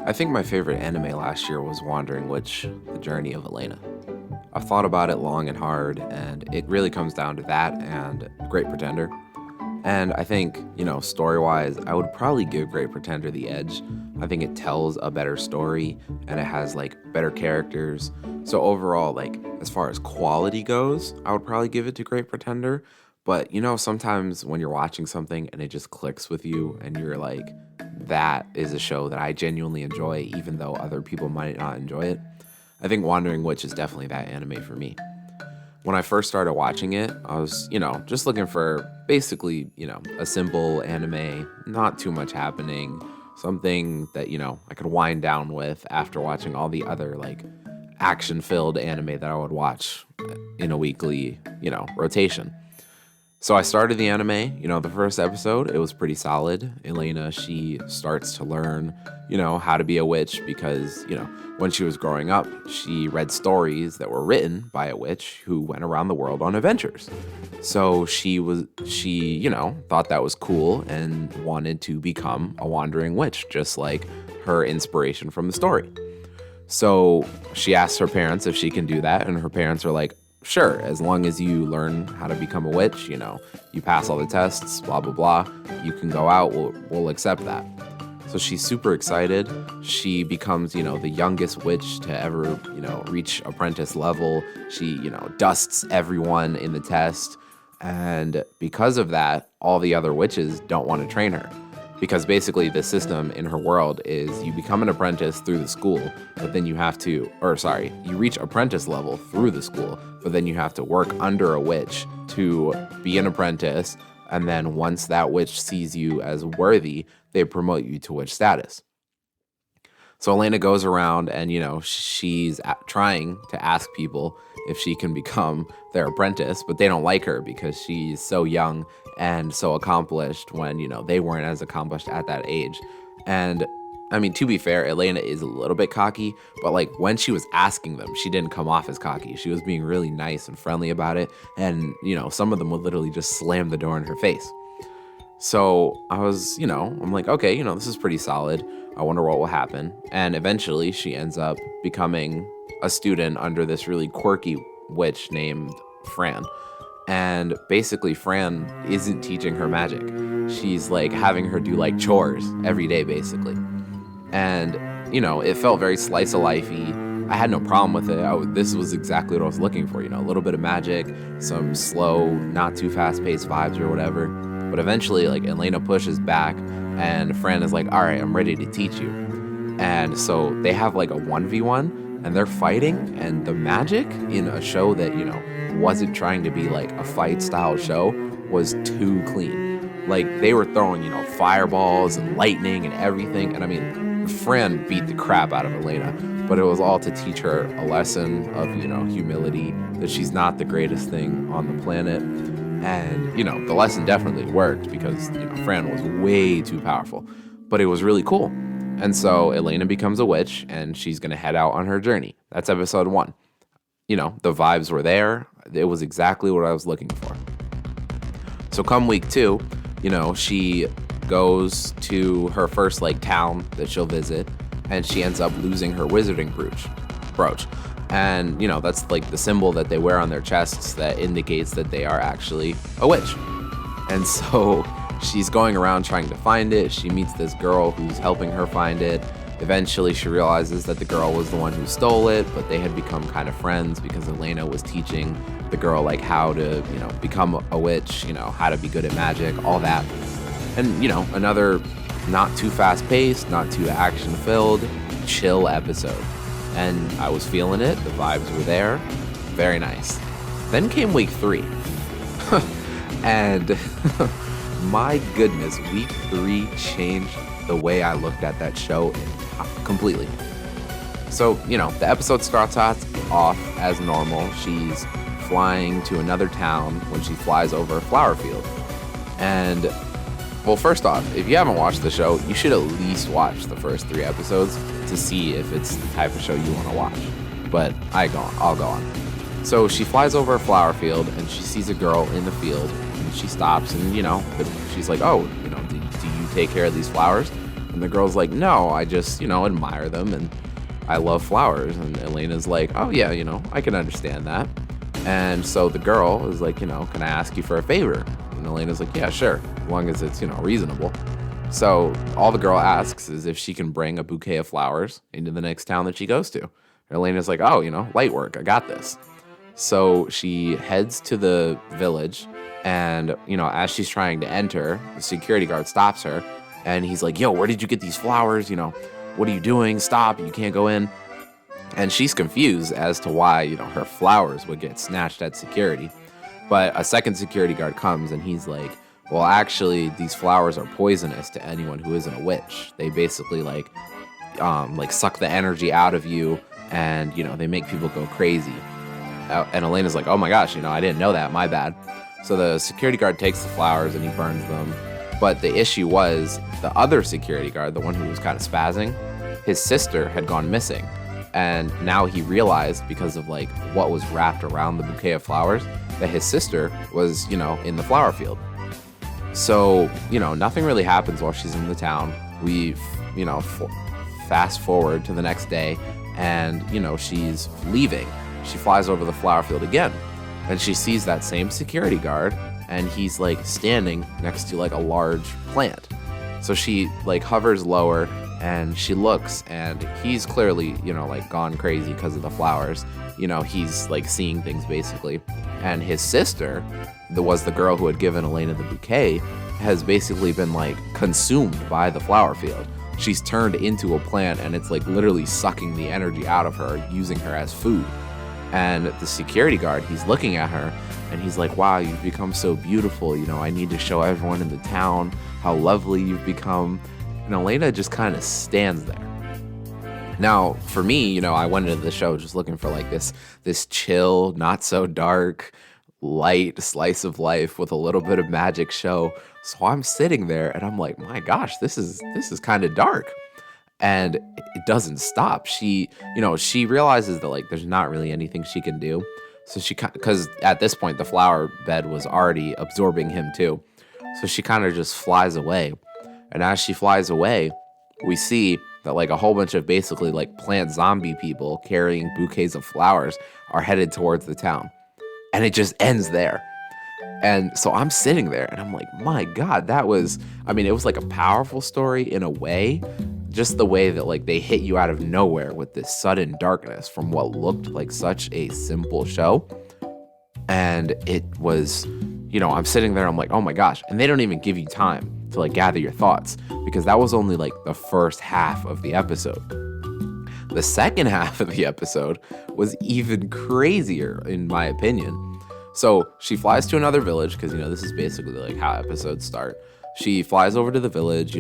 I think my favorite anime last year was Wandering Witch, The Journey of Elaina. I've thought about it long and hard, and it really comes down to that and Great Pretender. And I think, story wise, I would probably give Great Pretender the edge. I think it tells a better story and it has better characters. So overall, as far as quality goes, I would probably give it to Great Pretender. But sometimes when you're watching something and it just clicks with you and you're like, that is a show that I genuinely enjoy, even though other people might not enjoy it. I think Wandering Witch is definitely that anime for me. When I first started watching it, I was, just looking for basically, a simple anime, not too much happening, something that, I could wind down with after watching all the other, action-filled anime that I would watch in a weekly, rotation. So I started the anime, the first episode, it was pretty solid. Elaina, she starts to learn, how to be a witch because, when she was growing up, she read stories that were written by a witch who went around the world on adventures. So she thought that was cool and wanted to become a wandering witch, just like her inspiration from the story. So she asked her parents if she can do that, and her parents are like, sure, as long as you learn how to become a witch, you pass all the tests, blah, blah, blah, you can go out, we'll accept that. So she's super excited. She becomes, the youngest witch to ever, reach apprentice level. She, dusts everyone in the test. And because of that, all the other witches don't want to train her. Because basically the system in her world is you become an apprentice through the school, but then you reach apprentice level through the school, but then you have to work under a witch to be an apprentice. And then once that witch sees you as worthy, they promote you to witch status. So Elaina goes around and, she's trying to ask people if she can become their apprentice, but they don't like her because she's so young and so accomplished when, they weren't as accomplished at that age. And I mean, to be fair, Elaina is a little bit cocky, but when she was asking them, she didn't come off as cocky. She was being really nice and friendly about it. And, some of them would literally just slam the door in her face. So I was, I'm like, okay, this is pretty solid. I wonder what will happen. And eventually she ends up becoming a student under this really quirky witch named Fran. And basically Fran isn't teaching her magic. She's having her do chores every day, basically. And, it felt very slice of lifey. I had no problem with it. This was exactly what I was looking for, a little bit of magic, some slow, not too fast-paced vibes or whatever. But eventually, Elaina pushes back, and Fran is like, all right, I'm ready to teach you. And so they have a 1v1, and they're fighting, and the magic in a show that, wasn't trying to be a fight-style show was too clean. They were throwing, fireballs and lightning and everything. And I mean, Fran beat the crap out of Elaina, but it was all to teach her a lesson of, humility, that she's not the greatest thing on the planet. And, the lesson definitely worked because, Fran was way too powerful, but it was really cool. And so Elaina becomes a witch and she's going to head out on her journey. That's episode 1. The vibes were there. It was exactly what I was looking for. So come week 2, she goes to her first town that she'll visit, and she ends up losing her wizarding brooch. And, that's the symbol that they wear on their chests that indicates that they are actually a witch. And so she's going around trying to find it. She meets this girl who's helping her find it. Eventually, she realizes that the girl was the one who stole it, but they had become kind of friends because Elaina was teaching the girl, how to, become a witch, how to be good at magic, all that. And, another not too fast-paced, not too action-filled, chill episode. And I was feeling it. The vibes were there. Very nice. Then came week 3. And my goodness, week 3 changed the way I looked at that show completely. So, the episode starts off as normal. She's flying to another town when she flies over a flower field. And, well, first off, if you haven't watched the show, you should at least watch the first 3 episodes to see if it's the type of show you want to watch. But I'll go on. So she flies over a flower field and she sees a girl in the field and she stops and, she's like, oh, do you take care of these flowers? And the girl's like, no, I just, admire them and I love flowers. And Elena's like, oh, yeah, I can understand that. And so the girl is like, can I ask you for a favor? And Elena's like, yeah, sure, as long as it's, reasonable. So all the girl asks is if she can bring a bouquet of flowers into the next town that she goes to. Elena's like, oh, light work, I got this. So she heads to the village, and, as she's trying to enter, the security guard stops her, and he's like, yo, where did you get these flowers? What are you doing? Stop, you can't go in. And she's confused as to why, her flowers would get snatched at security. But a second security guard comes, and he's like, well, actually, these flowers are poisonous to anyone who isn't a witch. They basically, suck the energy out of you, and, they make people go crazy. And Elena's like, oh my gosh, I didn't know that, my bad. So the security guard takes the flowers and he burns them. But the issue was the other security guard, the one who was kind of spazzing, his sister had gone missing. And now he realized, because of what was wrapped around the bouquet of flowers, that his sister was, in the flower field. So, nothing really happens while she's in the town. We, fast forward to the next day and, she's leaving. She flies over the flower field again, and she sees that same security guard, and he's standing next to a large plant. So she hovers lower, and she looks, and he's clearly gone crazy because of the flowers. He's seeing things basically. And his sister, that was the girl who had given Elaina the bouquet, has basically been consumed by the flower field. She's turned into a plant, and it's literally sucking the energy out of her, using her as food. And the security guard, he's looking at her, and he's like, wow, you've become so beautiful. I need to show everyone in the town how lovely you've become. And Elaina just kind of stands there. Now, for me, I went into the show just looking for this chill, not so dark, light slice of life with a little bit of magic show. So I'm sitting there and I'm like, my gosh, this is kind of dark. And it doesn't stop. She realizes that there's not really anything she can do. So because at this point the flower bed was already absorbing him too. So she kind of just flies away. And as she flies away, we see that a whole bunch of basically plant zombie people carrying bouquets of flowers are headed towards the town. And it just ends there. And so I'm sitting there and I'm like, my God, it was a powerful story in a way. Just the way that they hit you out of nowhere with this sudden darkness from what looked like such a simple show. And it was, I'm sitting there, I'm like, oh my gosh. And they don't even give you time to gather your thoughts, because that was only the first half of the episode. The second half of the episode was even crazier, in my opinion. So she flies to another village, because, this is basically how episodes start. She flies over to the village,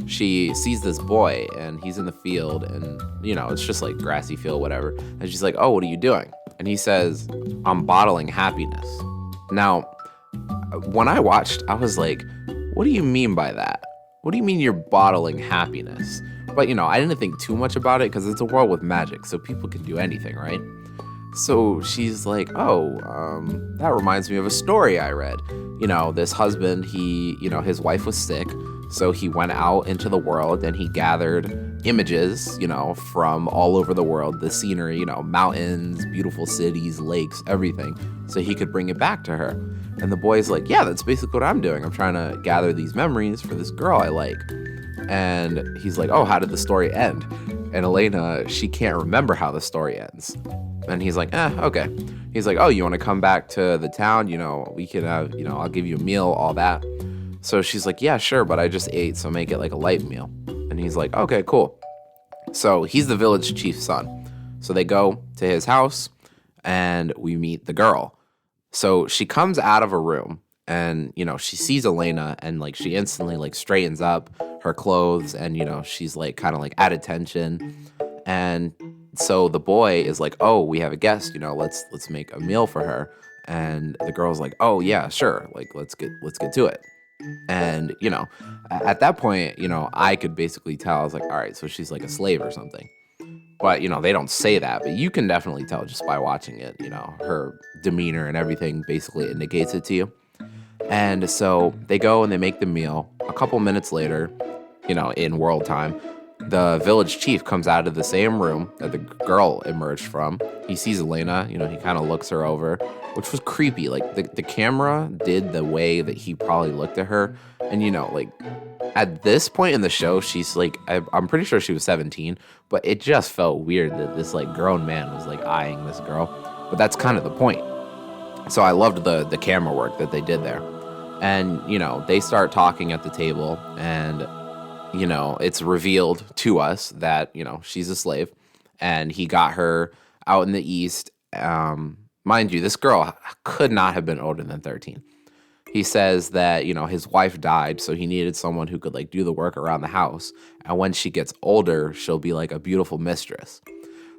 she sees this boy, and he's in the field, and, it's just grassy field, whatever. And she's like, oh, what are you doing? And he says, I'm bottling happiness. Now, when I watched, I was like, what do you mean by that? What do you mean you're bottling happiness? But, I didn't think too much about it, because it's a world with magic, so people can do anything, right? So she's like, that reminds me of a story I read. This husband, his wife was sick. So he went out into the world and he gathered images, from all over the world, the scenery, mountains, beautiful cities, lakes, everything. So he could bring it back to her. And the boy's like, yeah, that's basically what I'm doing. I'm trying to gather these memories for this girl I like. And he's like, oh, how did the story end? And Elaina, she can't remember how the story ends. And he's like, okay. He's like, oh, you want to come back to the town? We can have, I'll give you a meal, all that. So she's like, yeah, sure, but I just ate, so make it a light meal. And he's like, okay, cool. So he's the village chief's son. So they go to his house, and we meet the girl. So she comes out of a room, and, she sees Elaina, and, she instantly, straightens up her clothes, and, she's, kind of, at attention. And so the boy is like, oh, we have a guest, let's make a meal for her. And the girl's like, oh, yeah, sure, let's get to it. And, at that point, I could basically tell. I was like, all right, so she's a slave or something. But, they don't say that, but you can definitely tell just by watching it. Her demeanor and everything basically indicates it to you. And so they go and they make the meal. A couple minutes later, in world time. The village chief comes out of the same room that the girl emerged from. He sees Elaina, he kind of looks her over, which was creepy. Like the camera did the way that he probably looked at her. And, like at this point in the show, she's like, I'm pretty sure she was 17, but it just felt weird that this like grown man was like eyeing this girl. But that's kind of the point. So I loved the camera work that they did there. And, they start talking at the table, and, it's revealed to us that, she's a slave, and he got her out in the East. Mind you, this girl could not have been older than 13. He says that, his wife died, so he needed someone who could like do the work around the house. And when she gets older, she'll be like a beautiful mistress.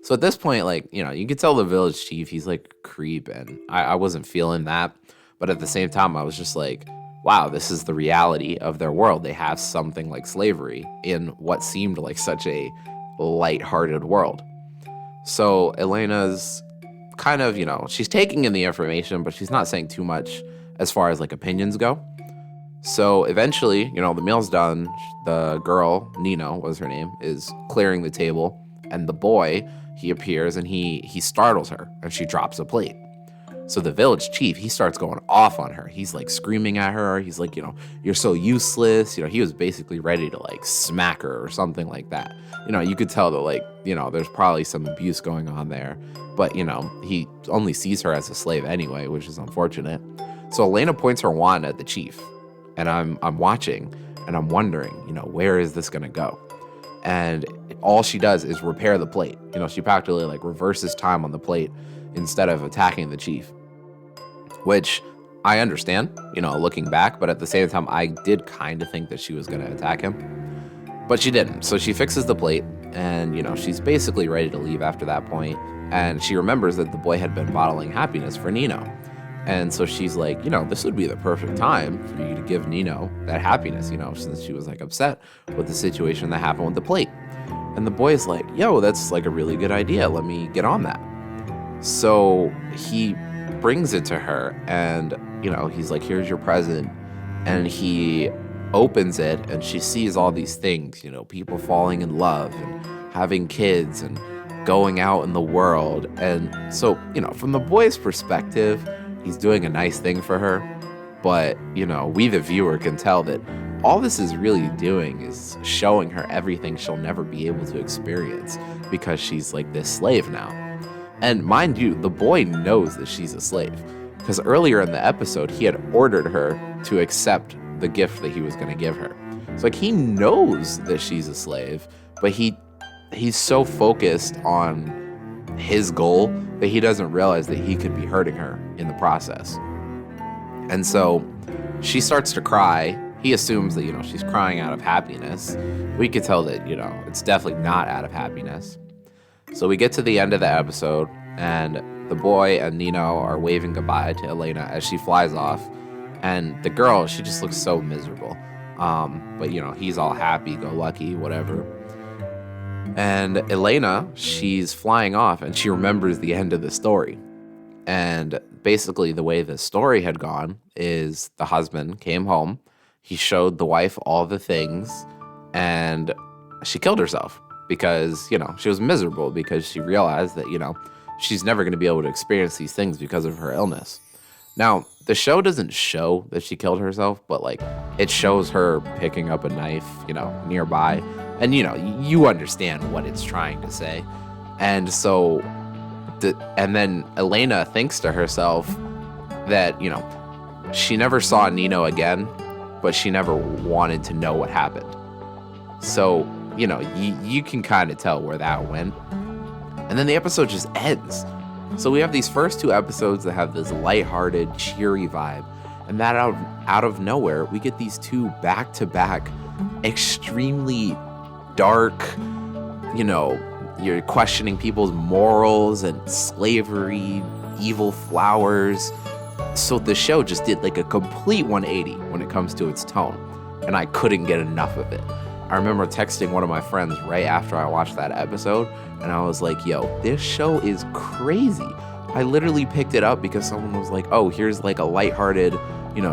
So at this point, like, you could tell the village chief, he's like a creep, and I wasn't feeling that. But at the same time, I was just like, wow, this is the reality of their world. They have something like slavery in what seemed like such a lighthearted world. So Elena's kind of, she's taking in the information, but she's not saying too much as far as like opinions go. So eventually, the meal's done. The girl, Nino was her name, is clearing the table, and the boy, he appears and he startles her, and she drops a plate. So the village chief, he starts going off on her. He's like screaming at her. He's like, you're so useless. He was basically ready to like smack her or something like that. You could tell that like, there's probably some abuse going on there. But, he only sees her as a slave anyway, which is unfortunate. So Elaina points her wand at the chief, and I'm watching, and I'm wondering, where is this going to go? And all she does is repair the plate. She practically like reverses time on the plate instead of attacking the chief, which I understand, looking back, but at the same time, I did kind of think that she was going to attack him, but she didn't. So she fixes the plate, and, she's basically ready to leave after that point. And she remembers that the boy had been bottling happiness for Nino. And so she's like, this would be the perfect time for you to give Nino that happiness, since she was like upset with the situation that happened with the plate. And the boy is like, yo, that's like a really good idea. Let me get on that. So he brings it to her, and, he's like, here's your present. And he opens it, and she sees all these things, people falling in love and having kids and going out in the world. And so, from the boy's perspective, he's doing a nice thing for her. But, we, the viewer, can tell that all this is really doing is showing her everything she'll never be able to experience because she's like this slave now. And mind you, the boy knows that she's a slave, because earlier in the episode, he had ordered her to accept the gift that he was going to give her. So like, he knows that she's a slave, but he's so focused on his goal that he doesn't realize that he could be hurting her in the process. And so she starts to cry. He assumes that, she's crying out of happiness. We could tell that, it's definitely not out of happiness. So we get to the end of the episode, and the boy and Nino are waving goodbye to Elaina as she flies off. And the girl, she just looks so miserable. But, he's all happy-go-lucky, whatever. And Elaina, she's flying off, and she remembers the end of the story. And basically the way the story had gone is the husband came home, he showed the wife all the things, and she killed herself because, she was miserable because she realized that, she's never going to be able to experience these things because of her illness. Now, the show doesn't show that she killed herself, but like it shows her picking up a knife, nearby. And, you understand what it's trying to say. And so, and then Elaina thinks to herself that, she never saw Nino again, but she never wanted to know what happened. So, you can kind of tell where that went. And then the episode just ends. So we have these first two episodes that have this lighthearted, cheery vibe. And that out of nowhere, we get these two back-to-back, extremely dark, you're questioning people's morals and slavery, evil flowers. So the show just did like a complete 180 when it comes to its tone. And I couldn't get enough of it. I remember texting one of my friends right after I watched that episode, and I was like, yo, this show is crazy. I literally picked it up because someone was like, oh, here's like a lighthearted,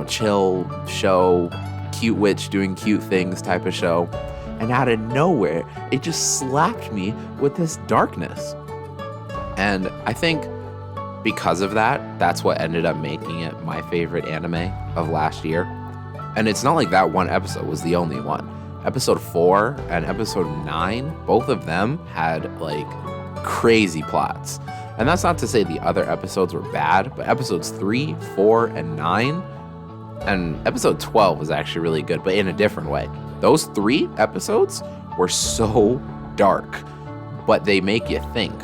chill show, cute witch doing cute things type of show. and out of nowhere, it just slapped me with this darkness. And I think because of that, that's what ended up making it my favorite anime of last year. And it's not like that one episode was the only one. Episode 4 and episode 9, both of them had like crazy plots. And that's not to say the other episodes were bad, but episodes 3, 4, and 9, and episode 12 was actually really good, but in a different way. Those 3 episodes were so dark, but they make you think.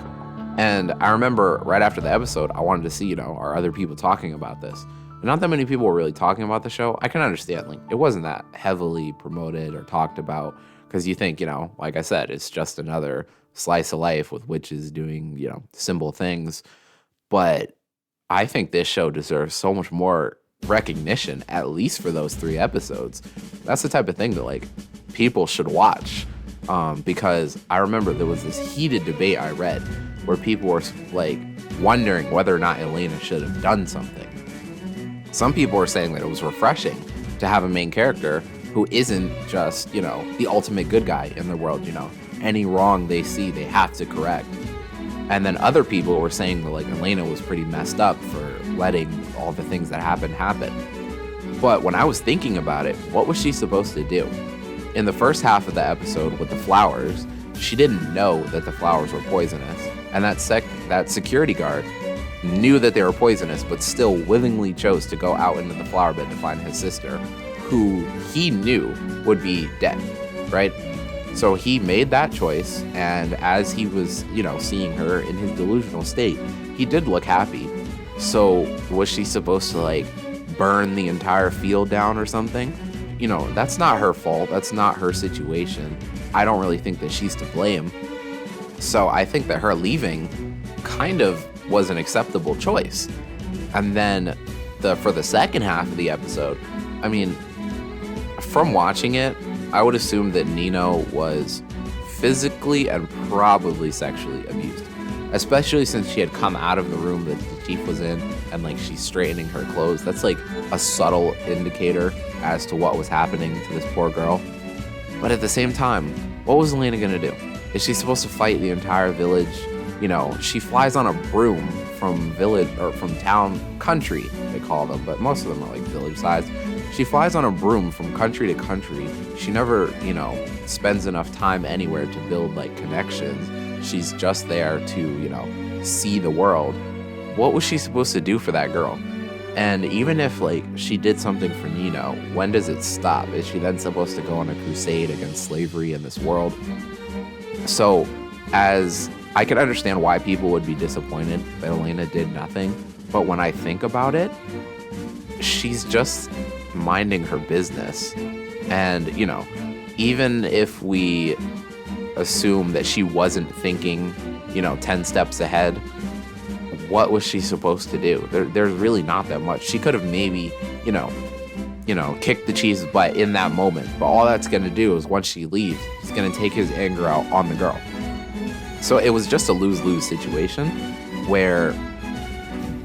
And I remember right after the episode, I wanted to see, are other people talking about this? And not that many people were really talking about the show. I can understand, like, it wasn't that heavily promoted or talked about, because you think, like I said, it's just another slice of life with witches doing, simple things. But I think this show deserves so much more recognition, at least for those 3 episodes. That's the type of thing that, like, people should watch. Because I remember there was this heated debate I read where people were, like, wondering whether or not Elaina should have done something. Some people were saying that it was refreshing to have a main character who isn't just, the ultimate good guy in the world, Any wrong they see, they have to correct. And then other people were saying that, like, Elaina was pretty messed up for letting all the things that happened happen. But when I was thinking about it, what was she supposed to do? In the first half of the episode with the flowers, she didn't know that the flowers were poisonous. And that security guard knew that they were poisonous, but still willingly chose to go out into the flower bed to find his sister, who he knew would be dead, right? So he made that choice, and as he was, seeing her in his delusional state, he did look happy. So was she supposed to, like, burn the entire field down or something? That's not her fault. That's not her situation. I don't really think that she's to blame. So I think that her leaving kind of was an acceptable choice. And then for the second half of the episode, I mean, from watching it, I would assume that Nino was physically and probably sexually abused, especially since she had come out of the room that the chief was in and, like, she's straightening her clothes. That's like a subtle indicator as to what was happening to this poor girl. But at the same time, what was Elaina gonna do? Is she supposed to fight the entire village? She flies on a broom from village or from town, country, they call them, but most of them are like village size. She flies on a broom from country to country. She never, spends enough time anywhere to build, like, connections. She's just there to, see the world. What was she supposed to do for that girl? And even if, like, she did something for Nino, when does it stop? Is she then supposed to go on a crusade against slavery in this world? So, as I can understand why people would be disappointed that Elaina did nothing, but when I think about it, she's just minding her business. And, even if we assume that she wasn't thinking, 10 steps ahead, what was she supposed to do? There's really not that much. She could have maybe, kicked the chief's butt in that moment, but all that's going to do is once she leaves, he's going to take his anger out on the girl. So it was just a lose-lose situation where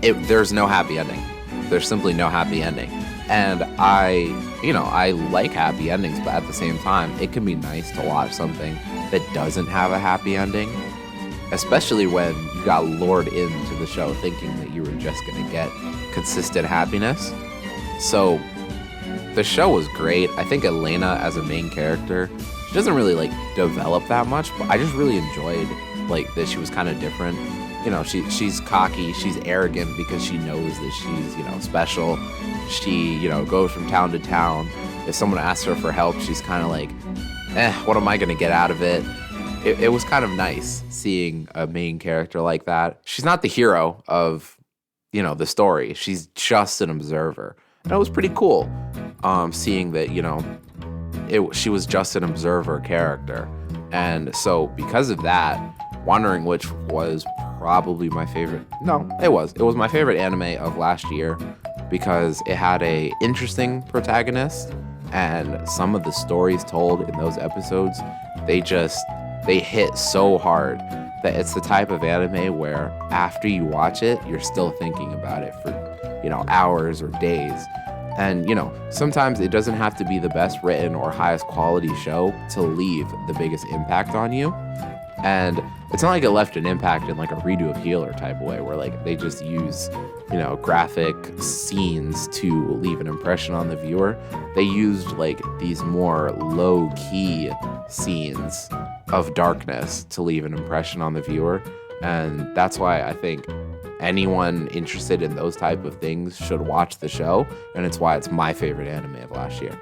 there's no happy ending. There's simply no happy ending. And I like happy endings, but at the same time, it can be nice to watch something that doesn't have a happy ending, especially when you got lured into the show thinking that you were just going to get consistent happiness. So the show was great. I think Elaina as a main character, she doesn't really, like, develop that much, but I just really enjoyed, like, that she was kind of different. She's cocky, she's arrogant because she knows that she's, special. She, goes from town to town. If someone asks her for help, she's kind of like, what am I going to get out of it? It was kind of nice seeing a main character like that. She's not the hero of, the story. She's just an observer. And it was pretty cool seeing that, she was just an observer character. And so because of that, Wandering Witch was probably my favorite. No, it was my favorite anime of last year because it had a interesting protagonist, and some of the stories told in those episodes, they hit so hard that it's the type of anime where after you watch it, you're still thinking about it for, hours or days. And, sometimes it doesn't have to be the best written or highest quality show to leave the biggest impact on you. And it's not like it left an impact in like a redo of Healer type of way where like they just use, graphic scenes to leave an impression on the viewer. They used like these more low key scenes of darkness to leave an impression on the viewer. And that's why I think anyone interested in those type of things should watch the show. And it's why it's my favorite anime of last year.